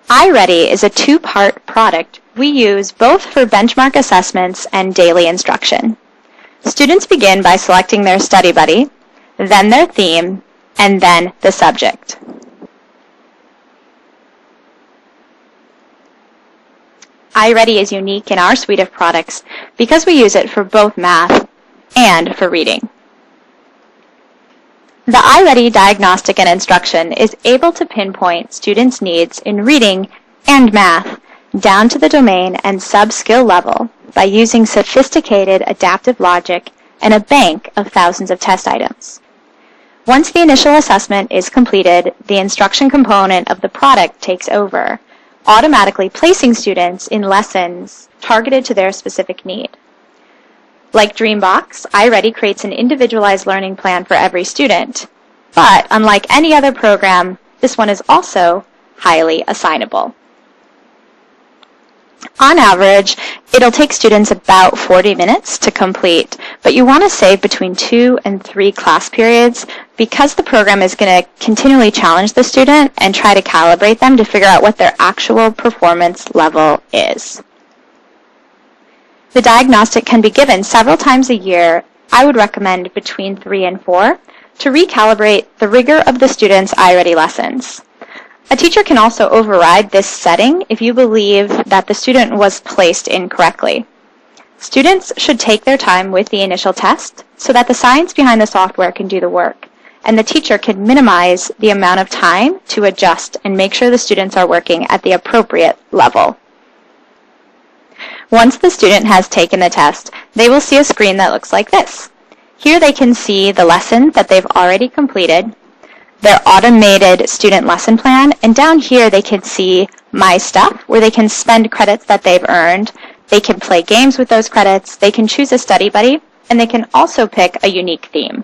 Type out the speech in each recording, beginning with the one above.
iReady is a two-part product we use both for benchmark assessments and daily instruction. Students begin by selecting their study buddy, then their theme, and then the subject. iReady is unique in our suite of products because we use it for both math and for reading. The iReady diagnostic and instruction is able to pinpoint students' needs in reading and math down to the domain and sub-skill level by using sophisticated adaptive logic and a bank of thousands of test items. Once the initial assessment is completed, the instruction component of the product takes over, automatically placing students in lessons targeted to their specific need. Like Dreambox, iReady creates an individualized learning plan for every student, but unlike any other program, this one is also highly assignable. On average, it'll take students about 40 minutes to complete, but you want to save between 2 and 3 class periods because the program is going to continually challenge the student and try to calibrate them to figure out what their actual performance level is. The diagnostic can be given several times a year. I would recommend between 3 and 4 to recalibrate the rigor of the student's iReady lessons. A teacher can also override this setting if you believe that the student was placed incorrectly. Students should take their time with the initial test so that the science behind the software can do the work, and the teacher can minimize the amount of time to adjust and make sure the students are working at the appropriate level. Once the student has taken the test, they will see a screen that looks like this. Here they can see the lessons that they've already completed, their automated student lesson plan, and down here they can see My Stuff, where they can spend credits that they've earned. They can play games with those credits, they can choose a study buddy, and they can also pick a unique theme.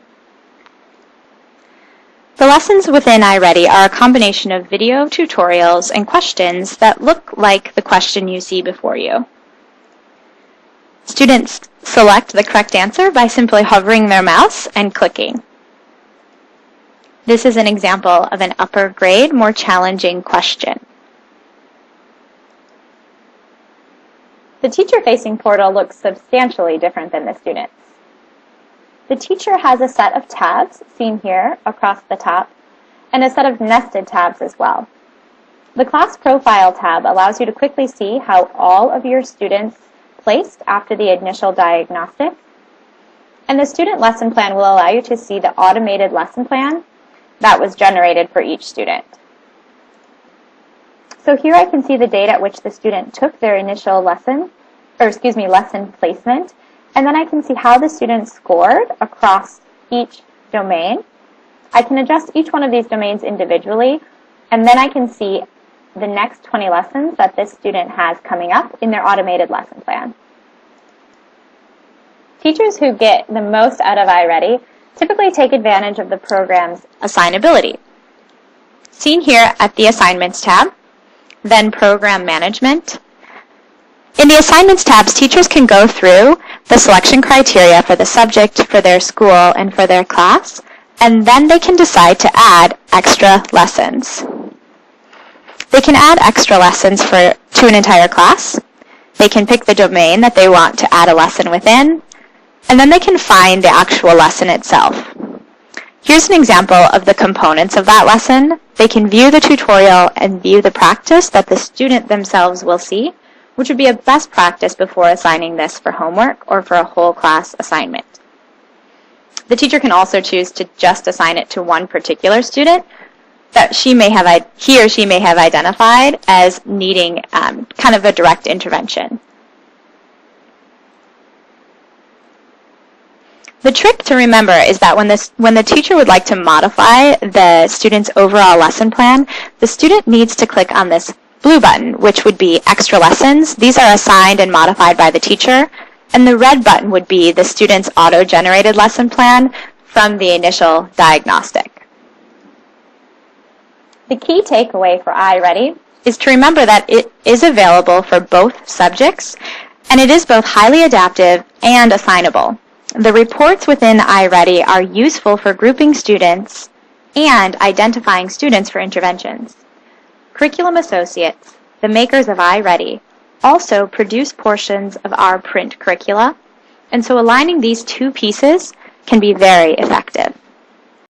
The lessons within iReady are a combination of video tutorials and questions that look like the question you see before you. Students select the correct answer by simply hovering their mouse and clicking. This is an example of an upper grade, more challenging question. The teacher-facing portal looks substantially different than the students. The teacher has a set of tabs, seen here across the top, and a set of nested tabs as well. The Class Profile tab allows you to quickly see how all of your students placed after the initial diagnostic, and the Student Lesson Plan will allow you to see the automated lesson plan that was generated for each student. So here I can see the date at which the student took their initial lesson placement, and then I can see how the student scored across each domain. I can adjust each one of these domains individually, and then I can see the next 20 lessons that this student has coming up in their automated lesson plan. Teachers who get the most out of iReady typically take advantage of the program's assignability. Seen here at the Assignments tab, then Program Management. In the Assignments tabs, teachers can go through the selection criteria for the subject, for their school, and for their class, and then they can decide to add extra lessons. They can add extra lessons to an entire class. They can pick the domain that they want to add a lesson within, and then they can find the actual lesson itself. Here's an example of the components of that lesson. They can view the tutorial and view the practice that the student themselves will see, which would be a best practice before assigning this for homework or for a whole class assignment. The teacher can also choose to just assign it to one particular student that he or she may have identified as needing kind of a direct intervention. The trick to remember is that when the teacher would like to modify the student's overall lesson plan, the student needs to click on this blue button, which would be extra lessons. These are assigned and modified by the teacher. And the red button would be the student's auto-generated lesson plan from the initial diagnostic. The key takeaway for iReady is to remember that it is available for both subjects, and it is both highly adaptive and assignable. The reports within iReady are useful for grouping students and identifying students for interventions. Curriculum Associates, the makers of iReady, also produce portions of our print curricula, and so aligning these two pieces can be very effective.